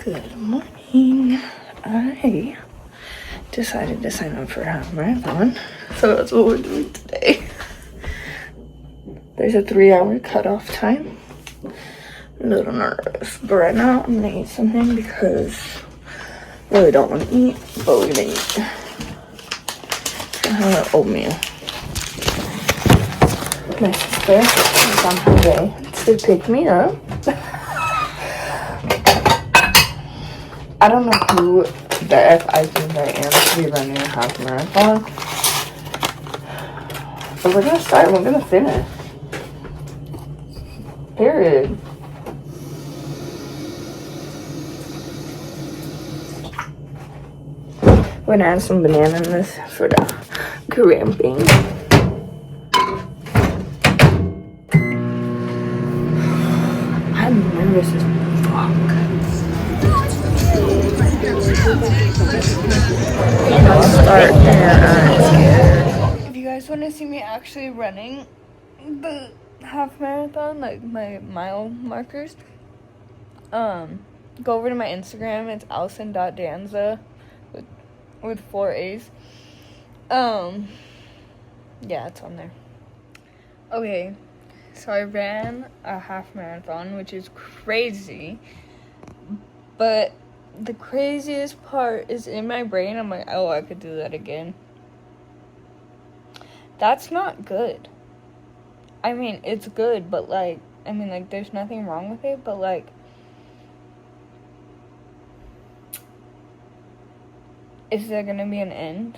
Good morning. I decided to sign up for a half marathon, so that's what we're doing today. There's a 3-hour cutoff time. I'm a little nervous, but right now I'm gonna eat something because I really don't want to eat, but we're gonna eat. Oatmeal. My sister is on her way to pick me up. I don't know who the F I think I am to be running a half marathon. But we're gonna start and we're gonna finish. Period. We're gonna add some banana in this for the cramping. I'm nervous as fuck. If you guys want to see me actually running the half marathon, like my mile markers, go over to my Instagram. It's allison.danza with 4 A's. Yeah, it's on there. Okay, so I ran a half marathon, which is crazy, but the craziest part is in my brain. I'm like, oh, I could do that again. That's not good. I mean, it's good, but there's nothing wrong with it, but is there gonna be an end?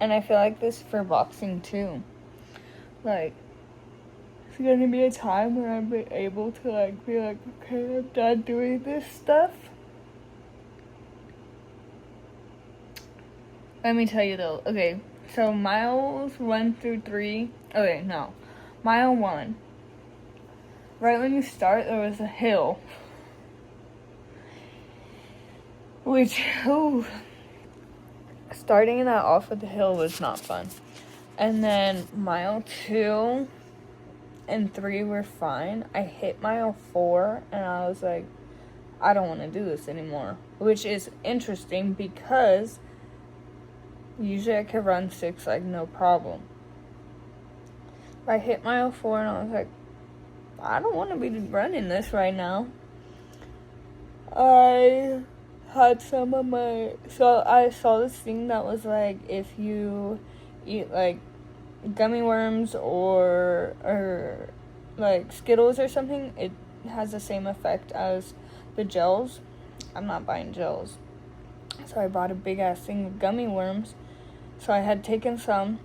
And I feel like this for boxing too. It's gonna be a time where I'm able to be like, okay, I'm done doing this stuff. Let me tell you though. Okay, so miles 1 through 3. Okay, no. Mile 1. Right when you start, there was a hill. Which, starting that off with the hill was not fun. And then mile 2 and 3 were fine. I hit mile 4 and I was like, I don't want to do this anymore. Which is interesting because usually I could run 6 no problem. I hit mile 4 and I was like, I don't want to be running this right now. I had some of so I saw this thing that was like, if you eat gummy worms or Skittles or something, it has the same effect as the gels. I'm not buying gels. So I bought a big ass thing of gummy worms. So I had taken some.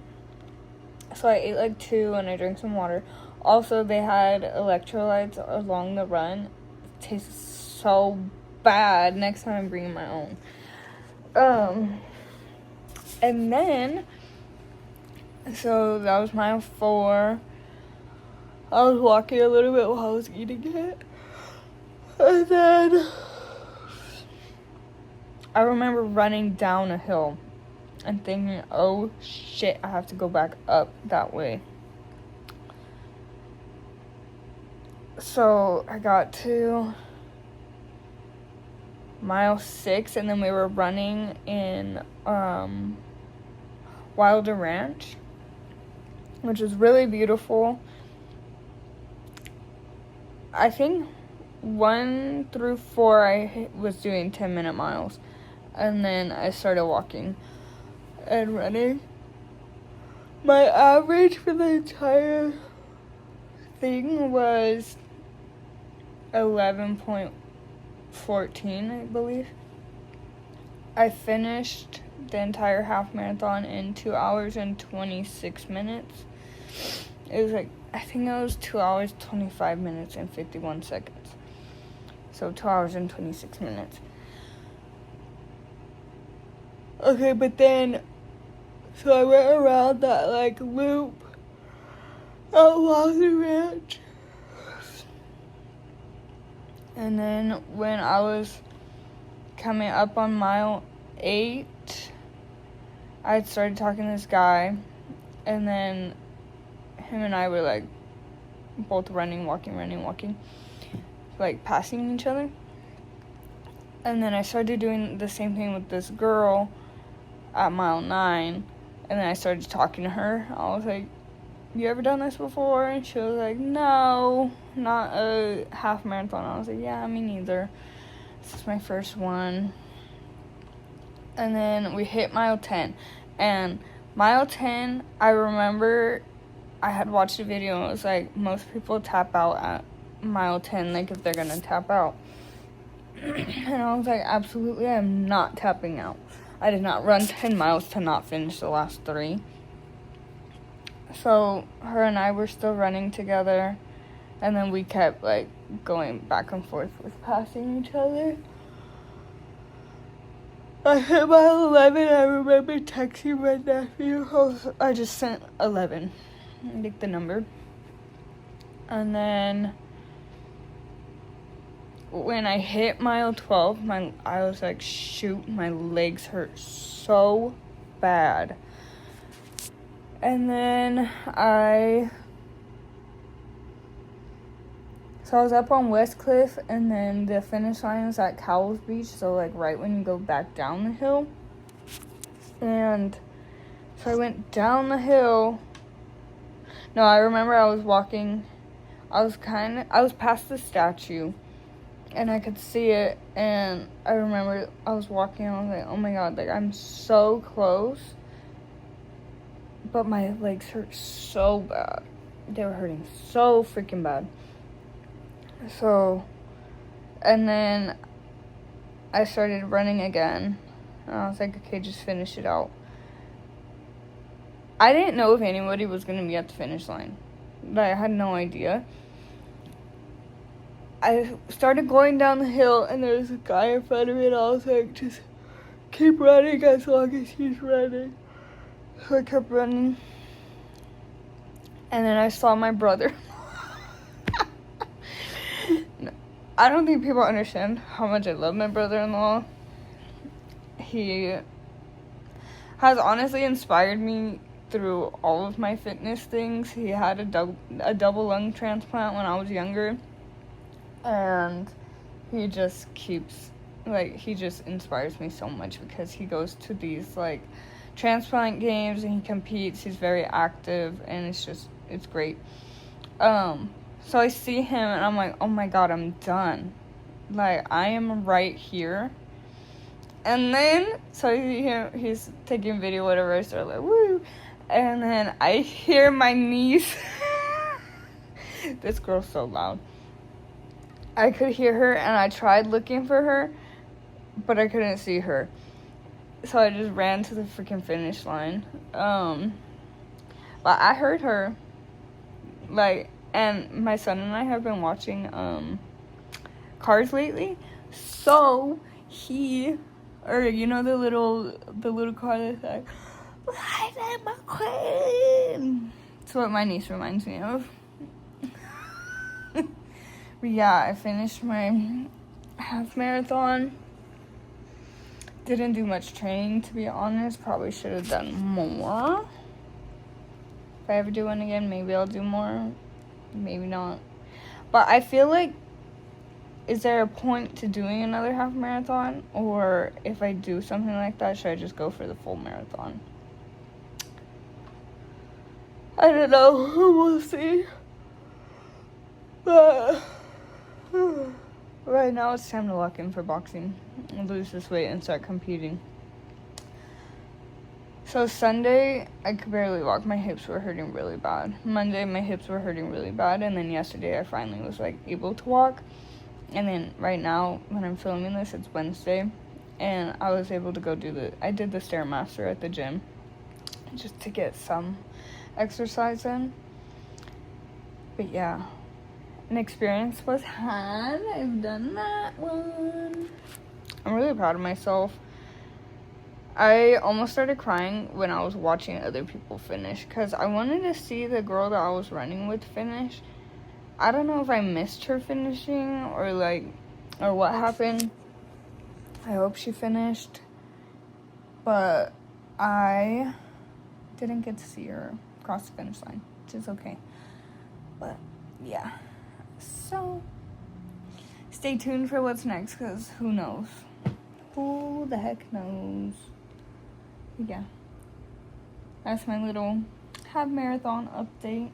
So I ate 2 and I drank some water. Also, they had electrolytes along the run. It tastes so bad. Next time I'm bringing my own. And then, so that was mile 4. I was walking a little bit while I was eating it. And then I remember running down a hill and thinking, oh shit, I have to go back up that way. So I got to mile 6 and then we were running in Wilder Ranch, which is really beautiful. I think 1 through 4 I was doing 10-minute miles, and then I started walking and running. My average for the entire thing was 11.14, I believe. I finished the entire half marathon in 2 hours and 26 minutes. It was I think it was 2 hours, 25 minutes, and 51 seconds. So 2 hours and 26 minutes. Okay, but then, so I went around that loop along the ranch. And then when I was coming up on mile 8, I had started talking to this guy, and then him and I were both running, walking, passing each other. And then I started doing the same thing with this girl at mile 9. And then I started talking to her. I was like, you ever done this before? And she was like, no, not a half marathon. I was like, yeah, me neither. This is my first one. And then we hit mile 10. And mile 10, I remember I had watched a video and it was like, most people tap out at mile 10, like if they're gonna tap out. And I was like, absolutely, I'm not tapping out. I did not run 10 miles to not finish the last 3. So her and I were still running together, and then we kept like going back and forth with passing each other. I hit mile 11. I remember texting my nephew. I just sent 11, like the number. And then when I hit mile 12, I was like, shoot, my legs hurt so bad. And then I was up on West Cliff, and then the finish line was at Cowles Beach, so like right when you go back down the hill. And so I went down the hill. No, I remember I was walking. I was past the statue, and I could see it, and I remember I was walking, and I was like, oh my god, like I'm so close. But my legs hurt so bad. They were hurting so freaking bad. So, and then I started running again. And I was like, okay, just finish it out. I didn't know if anybody was going to be at the finish line. But I had no idea. I started going down the hill, and there was a guy in front of me, and I was like, just keep running as long as he's running. So I kept running. And then I saw my brother. I don't think people understand how much I love my brother-in-law. He has honestly inspired me through all of my fitness things. He had a double lung transplant when I was younger. And he just he just inspires me so much because he goes to these, like, transplant games and he competes. He's very active, and it's great. So I see him, and I'm like, oh my god, I'm done. Like, I am right here. And then, so I see him, he's taking video, whatever, I start like, woo. And then I hear my niece. This girl's so loud. I could hear her, and I tried looking for her, but I couldn't see her. So I just ran to the freaking finish line. But I heard her. Like, and my son and I have been watching Cars lately. So you know the little car that's like, Lightning McQueen. That's what my niece reminds me of. But yeah, I finished my half marathon. Didn't do much training, to be honest. Probably should have done more. If I ever do one again, maybe I'll do more. Maybe not. But I feel like, is there a point to doing another half marathon? Or if I do something like that, should I just go for the full marathon? I don't know. We'll see. But right now it's time to lock in for boxing and lose this weight and start competing. So Sunday, I could barely walk. My hips were hurting really bad. Monday, my hips were hurting really bad. And then yesterday, I finally was, like, able to walk. And then right now, when I'm filming this, it's Wednesday. And I was able to go I did the Stairmaster at the gym. Just to get some exercise in. But yeah. An experience was had. I've done that one. I'm really proud of myself. I almost started crying when I was watching other people finish because I wanted to see the girl that I was running with finish. I don't know if I missed her finishing or what happened. I hope she finished. But I didn't get to see her cross the finish line, which is okay. But yeah. So stay tuned for what's next because who knows. Who the heck knows? Yeah. That's my little half marathon update.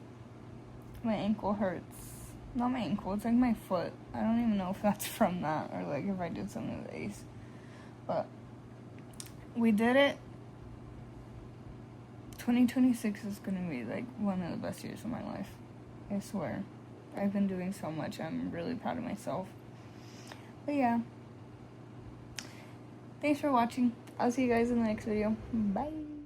My ankle hurts. Not my ankle, it's like my foot. I don't even know if that's from that or like if I did something with Ace. But we did it. 2026 is gonna be like one of the best years of my life. I swear. I've been doing so much. I'm really proud of myself. But yeah. Thanks for watching. I'll see you guys in the next video. Bye.